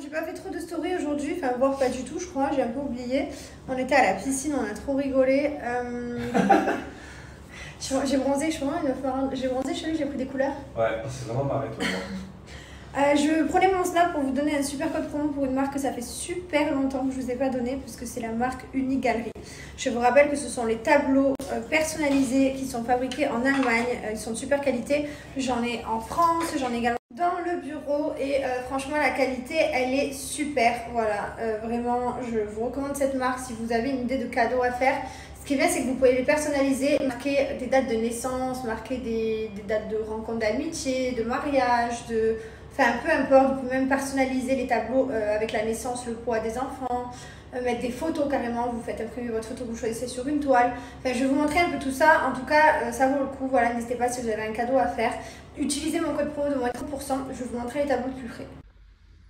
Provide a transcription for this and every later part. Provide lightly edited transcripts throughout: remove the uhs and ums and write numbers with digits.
j'ai pas fait trop de story aujourd'hui, enfin voire pas du tout je crois, j'ai un peu oublié. On était à la piscine, on a trop rigolé. J'ai bronzé, je suis vraiment une meuf. J'ai bronzé chez lui, j'ai pris des couleurs. Ouais, c'est vraiment marré toi. Je prenais mon snap pour vous donner un super code promo pour une marque que ça fait super longtemps que je vous ai pas donné, puisque c'est la marque Unigalerie. Je vous rappelle que ce sont les tableaux personnalisés qui sont fabriqués en Allemagne. Ils sont de super qualité. J'en ai en France, j'en ai également dans le bureau et franchement la qualité elle est super. Voilà, vraiment je vous recommande cette marque si vous avez une idée de cadeau à faire. Ce qui est bien, c'est que vous pouvez les personnaliser, marquer des dates de naissance, marquer des dates de rencontre d'amitié, de mariage, enfin peu importe. Vous pouvez même personnaliser les tableaux avec la naissance, le poids des enfants, mettre des photos carrément, vous faites imprimer votre photo que vous choisissez sur une toile. Enfin, je vais vous montrer un peu tout ça. En tout cas, ça vaut le coup. Voilà, n'hésitez pas si vous avez un cadeau à faire. Utilisez mon code promo de moins 30%. Je vais vous montrer les tableaux de plus près.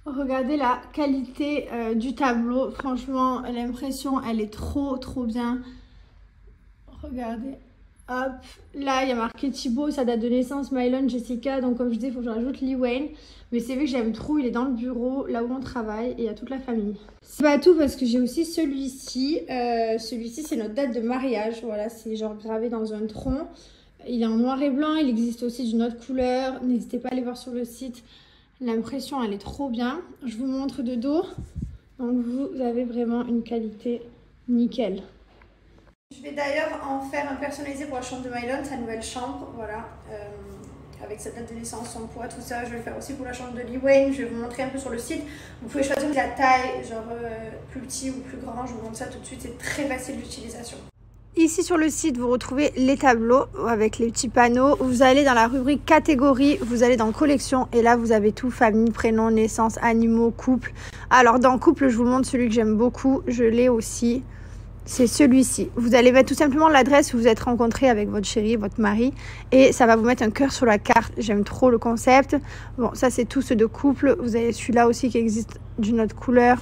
Regardez la qualité du tableau. Franchement, l'impression, elle est trop bien. Regardez, hop, là il y a marqué Thibaut, sa date de naissance, Mylon, Jessica, donc comme je disais, il faut que je rajoute Lee Wayne. Mais c'est vrai que j'aime trop, il est dans le bureau, là où on travaille, et il y a toute la famille. C'est pas tout parce que j'ai aussi celui-ci, celui-ci c'est notre date de mariage, voilà, c'est genre gravé dans un tronc. Il est en noir et blanc, il existe aussi d'une autre couleur, n'hésitez pas à aller voir sur le site. L'impression elle est trop bien, je vous montre de dos, donc vous avez vraiment une qualité nickel. Je vais d'ailleurs en faire un personnalisé pour la chambre de Mylon, sa nouvelle chambre, voilà, avec sa date de naissance, son poids, tout ça. Je vais le faire aussi pour la chambre de Lee Wayne, je vais vous montrer un peu sur le site. Vous pouvez choisir la taille, genre plus petit ou plus grand, je vous montre ça tout de suite, c'est très facile d'utilisation. Ici sur le site, vous retrouvez les tableaux avec les petits panneaux. Vous allez dans la rubrique catégorie, vous allez dans collection et là vous avez tout, famille, prénom, naissance, animaux, couple. Alors dans couple, je vous montre celui que j'aime beaucoup, je l'ai aussi. C'est celui-ci. Vous allez mettre tout simplement l'adresse où vous êtes rencontré avec votre chéri, votre mari. Et ça va vous mettre un cœur sur la carte. J'aime trop le concept. Bon, ça c'est tout ceux de couple. Vous avez celui-là aussi qui existe d'une autre couleur.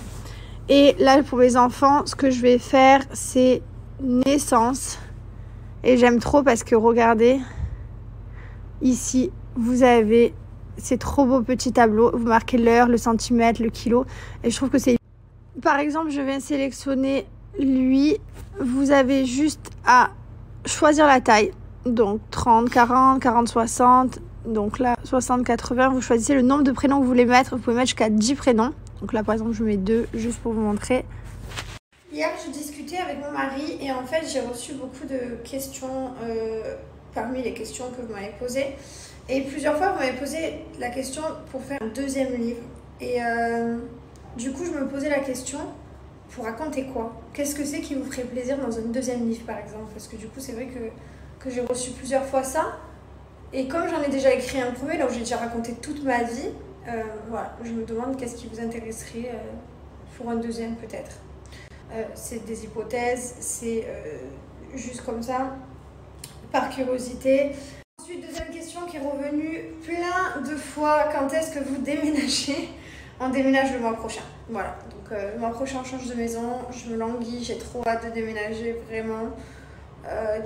Et là pour les enfants, ce que je vais faire c'est naissance. Et j'aime trop parce que regardez. Ici, vous avez ces trop beaux petits tableaux. Vous marquez l'heure, le centimètre, le kilo. Et je trouve que c'est... Par exemple, je viens sélectionner... Lui, vous avez juste à choisir la taille. Donc 30, 40, 40, 60. Donc là, 60, 80. Vous choisissez le nombre de prénoms que vous voulez mettre. Vous pouvez mettre jusqu'à 10 prénoms. Donc là, par exemple, je mets 2 juste pour vous montrer. Hier, je discutais avec mon mari et en fait, j'ai reçu beaucoup de questions parmi les questions que vous m'avez posées. Et plusieurs fois, vous m'avez posé la question pour faire un deuxième livre. Et du coup, je me posais la question... Pour raconter quoi? Qu'est-ce que c'est qui vous ferait plaisir dans un deuxième livre par exemple? Parce que du coup c'est vrai que j'ai reçu plusieurs fois ça. Et comme j'en ai déjà écrit un premier, là où j'ai déjà raconté toute ma vie, voilà, je me demande qu'est-ce qui vous intéresserait pour un deuxième peut-être. C'est des hypothèses, c'est juste comme ça, par curiosité. Ensuite, deuxième question qui est revenue plein de fois, quand est-ce que vous déménagez? On déménage le mois prochain, voilà. Donc le mois prochain on change de maison, je me languis, j'ai trop hâte de déménager, vraiment.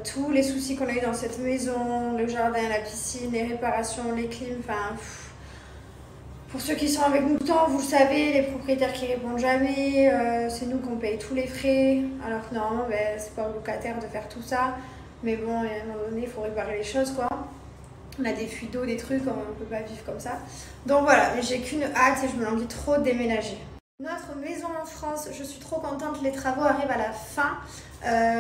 Tous les soucis qu'on a eu dans cette maison, le jardin, la piscine, les réparations, les clims, enfin... Pour ceux qui sont avec nous tant, vous le savez, les propriétaires qui répondent jamais, c'est nous qu'on paye tous les frais. Alors que normalement, ben, c'est pas au locataire de faire tout ça. Mais bon, à un moment donné, il faut réparer les choses, quoi. On a des fuites d'eau, des trucs, on ne peut pas vivre comme ça. Donc voilà, mais j'ai qu'une hâte et je me languis trop de déménager. Notre maison en France, je suis trop contente, les travaux arrivent à la fin.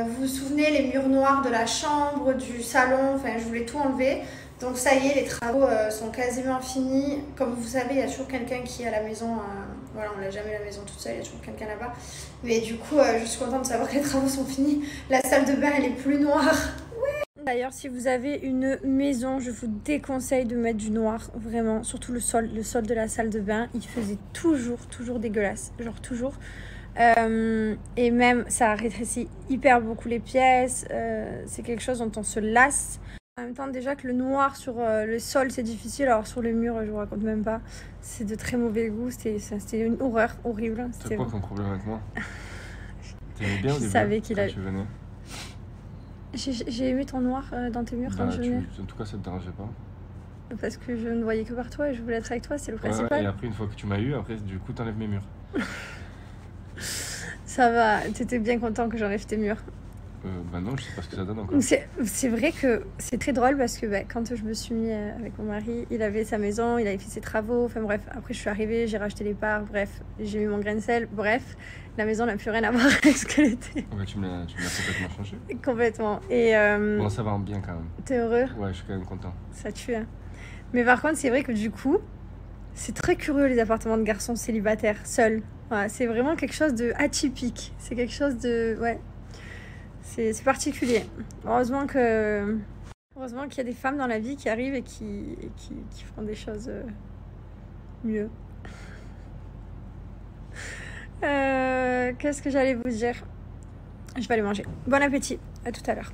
Vous vous souvenez, les murs noirs de la chambre, du salon, enfin je voulais tout enlever. Donc ça y est, les travaux sont quasiment finis. Comme vous savez, il y a toujours quelqu'un qui est à la maison. Voilà, on n'a jamais la maison toute seule, il y a toujours quelqu'un là-bas. Mais du coup, je suis contente de savoir que les travaux sont finis. La salle de bain, elle est plus noire. D'ailleurs, si vous avez une maison, je vous déconseille de mettre du noir, vraiment, surtout le sol de la salle de bain, il faisait toujours dégueulasse, genre toujours. Et même, ça rétrécit hyper beaucoup les pièces, c'est quelque chose dont on se lasse. En même temps, déjà que le noir sur le sol, c'est difficile, alors sur le mur, je vous raconte même pas, c'est de très mauvais goût, c'était une horreur, horrible. C'est quoi ton problème avec moi? T'aimais bien au début, savais qu'il quand tu venais? J'ai aimé ton noir dans tes murs quand je venais. En tout cas, ça te dérangeait pas? parce que je ne voyais que par toi et je voulais être avec toi, c'est le Ouais, principal. et après, une fois que tu m'as eu, après, du coup, t'enlèves mes murs. Ça va, t'étais bien content que j'enlève tes murs. Bah non, je sais pas ce que ça donne encore. C'est vrai que c'est très drôle parce que quand je me suis mis avec mon mari, il avait sa maison, il avait fait ses travaux, enfin bref, après je suis arrivée, j'ai racheté les parts, bref, j'ai mis mon grain de sel, bref, la maison n'a plus rien à voir avec ce qu'elle était. Ouais, tu me l'as complètement changé. Complètement. Et Bon, ça va en bien quand même. t'es heureux? Ouais, je suis quand même content. Ça tue, hein. Mais par contre, c'est vrai que du coup, c'est très curieux les appartements de garçons célibataires, seuls. Voilà, c'est vraiment quelque chose de atypique. C'est quelque chose de... Ouais. C'est particulier. Heureusement qu'il y a des femmes dans la vie qui arrivent et qui font des choses mieux. Qu'est-ce que j'allais vous dire? Je vais aller manger. Bon appétit. À tout à l'heure.